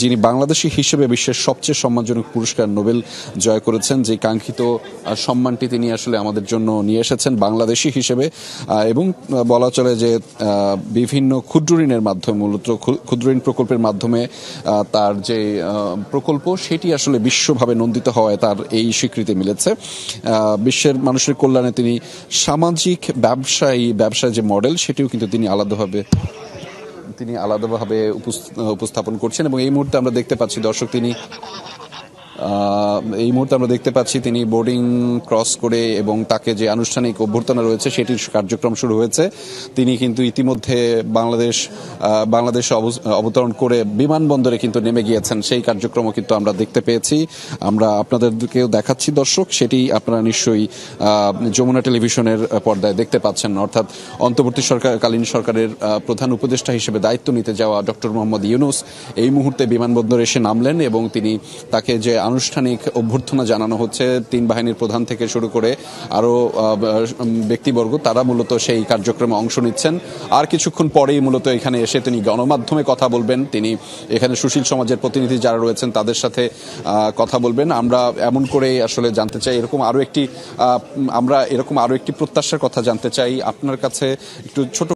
যিনি বাংলাদেশি হিসেবে বিশ্বের সবচেয়ে সম্মানজনক পুরস্কার নোবেল জয় করেছেন, যে কাঙ্ক্ষিত সম্মানটি তিনি আসলে আমাদের জন্য নিয়ে এসেছেন বাংলাদেশি হিসেবে। এবং বলা চলে যে বিভিন্ন ক্ষুদ্র ঋণের মাধ্যমে, মূলত ক্ষুদ্র ঋণ প্রকল্পের মাধ্যমে তার যে প্রকল্প সেটি আসলে বিশ্বভাবে নন্দিত হওয়ায় তার এই স্বীকৃতি মিলেছে। বিশ্বের মানুষের কল্যাণে তিনি সামাজিক ব্যবসায় যে মডেল সেটিও কিন্তু তিনি আলাদাভাবে উপস্থাপন করছেন। এবং এই মুহূর্তে আমরা দেখতে পাচ্ছি দর্শক, তিনি বোর্ডিং ক্রস করে এবং তাকে যে আনুষ্ঠানিক অভ্যর্থনা রয়েছে সেটির কার্যক্রম শুরু হয়েছে। তিনি কিন্তু ইতিমধ্যে বাংলাদেশে অবতরণ করে বিমানবন্দরে কিন্তু নেমে গিয়েছেন, সেই কার্যক্রমও কিন্তু আমরা দেখতে পেয়েছি। আমরা আপনাদেরকেও দেখাচ্ছি দর্শক, সেটি আপনারা নিশ্চয়ই যমুনা টেলিভিশনের পর্দায় দেখতে পাচ্ছেন। অর্থাৎ অন্তর্বর্তীকালীন সরকারের প্রধান উপদেষ্টা হিসেবে দায়িত্ব নিতে যাওয়া ডক্টর মোহাম্মদ ইউনূস এই মুহূর্তে বিমানবন্দরে এসে নামলেন এবং তাকে যে আনুষ্ঠানিক অভ্যর্থনা জানানো হচ্ছে, 3 বাহিনীর প্রধান থেকে শুরু করে আরো ব্যক্তিবর্গ, তারা মূলত সেই কার্যক্রমে অংশ নিচ্ছেন। আর কিছুক্ষণ পরেই মূলত এখানে এসে তিনি গণমাধ্যমে কথা বলবেন। তিনি এখানে সুশীল সমাজের প্রতিনিধি যারা রয়েছেন তাদের সাথে কথা বলবেন। আমরা এমন করে আসলে জানতে চাই, এরকম আরো একটি প্রত্যাশার কথা জানতে চাই আপনার কাছে। একটু ছোট